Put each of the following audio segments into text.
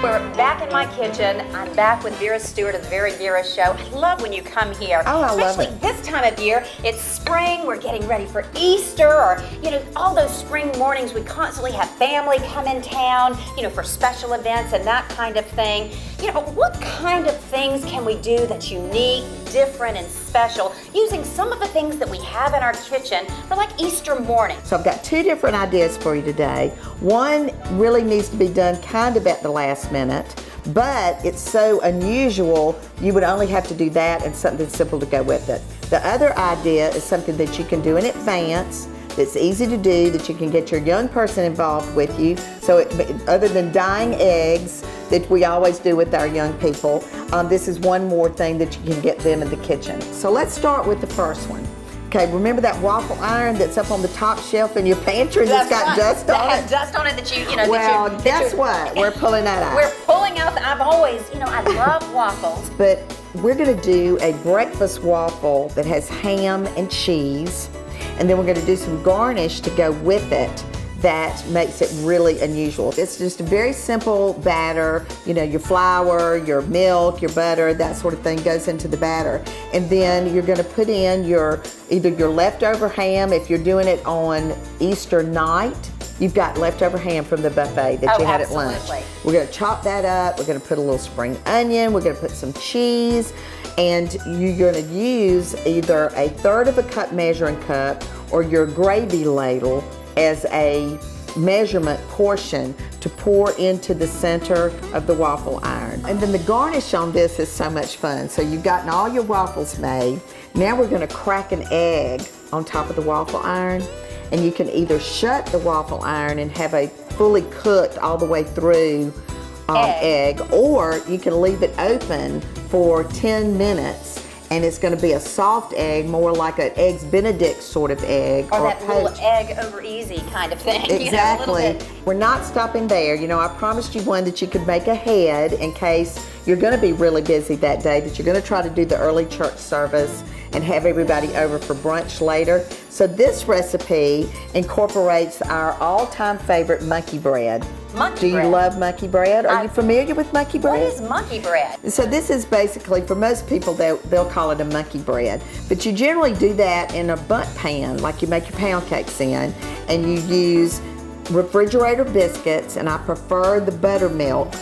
We're back in my kitchen. I'm back with Vera Stewart of the Very Vera Show. I love when you come here. Oh, I love Especially it. this time of year. It's spring, we're getting ready for Easter, or, all those spring mornings we constantly have family come in town, for special events and that kind of thing. What kind of things can we do that's unique, different, and special using some of the things that we have in our kitchen for like Easter morning? So I've got two different ideas for you today. One really needs to be done kind of at the last minute, but it's so unusual you would only have to do that and something simple to go with it. The other idea is something that you can do in advance, that's easy to do, that you can get your young person involved with you. So other than dyeing eggs that we always do with our young people, this is one more thing that you can get them in the kitchen. So let's start with the first one. Okay, remember that waffle iron that's up on the top shelf in your pantry that's got dust on it? That has dust on it that you, Well, guess what? We're pulling that out. We're pulling out, I've always, I love waffles. But we're gonna do a breakfast waffle that has ham and cheese, and then we're gonna do some garnish to go with it that makes it really unusual. It's just a very simple batter. Your flour, your milk, your butter, that sort of thing goes into the batter. And then you're gonna put in either your leftover ham. If you're doing it on Easter night, you've got leftover ham from the buffet that you had at lunch. We're gonna chop that up. We're gonna put a little spring onion. We're gonna put some cheese. And you're gonna use either a third of a cup measuring cup or your gravy ladle as a measurement portion to pour into the center of the waffle iron. And then the garnish on this is so much fun. So you've gotten all your waffles made. Now we're gonna crack an egg on top of the waffle iron, and you can either shut the waffle iron and have a fully cooked all the way through egg, or you can leave it open for 10 minutes and it's going to be a soft egg, more like an Eggs Benedict sort of egg. Or that little egg over easy kind of thing. Exactly. We're not stopping there. I promised you one that you could make ahead in case you're going to be really busy that day, that you're going to try to do the early church service and have everybody over for brunch later. So this recipe incorporates our all-time favorite monkey bread. Monkey bread? Do you love monkey bread? Are you familiar with monkey bread? What is monkey bread? So this is basically, for most people, they'll call it a monkey bread. But you generally do that in a bundt pan, like you make your pound cakes in, and you use refrigerator biscuits, and I prefer the buttermilk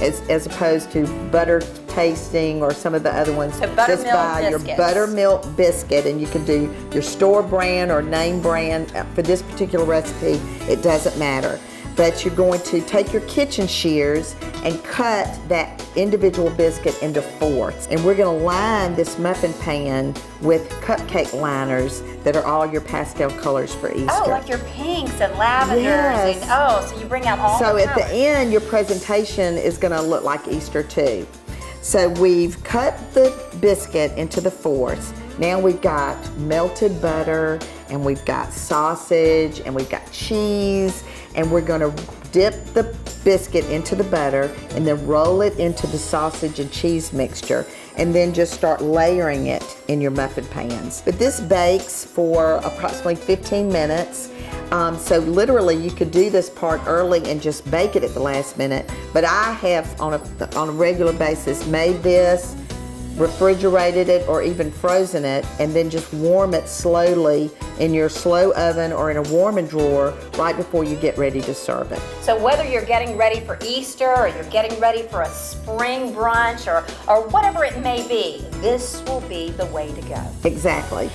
as opposed to butter tasting or some of the other ones. So buttermilk Just buy biscuits. your buttermilk biscuit, and you can do your store brand or name brand. For this particular recipe, it doesn't matter. But you're going to take your kitchen shears and cut that individual biscuit into fourths. And we're going to line this muffin pan with cupcake liners that are all your pastel colors for Easter. Oh, like your pinks and lavenders. Yes. And, so you bring out all the So colors. at the end, your presentation is going to look like Easter too. So we've cut the biscuit into the fourths. Now we've got melted butter, and we've got sausage, and we've got cheese, and we're gonna dip the biscuit into the butter and then roll it into the sausage and cheese mixture, and then just start layering it in your muffin pans. But this bakes for approximately 15 minutes. So literally you could do this part early and just bake it at the last minute. But I have on a regular basis made this, refrigerated it, or even frozen it, and then just warm it slowly in your slow oven or in a warming drawer right before you get ready to serve it. So whether you're getting ready for Easter or you're getting ready for a spring brunch or whatever it may be, this will be the way to go. Exactly.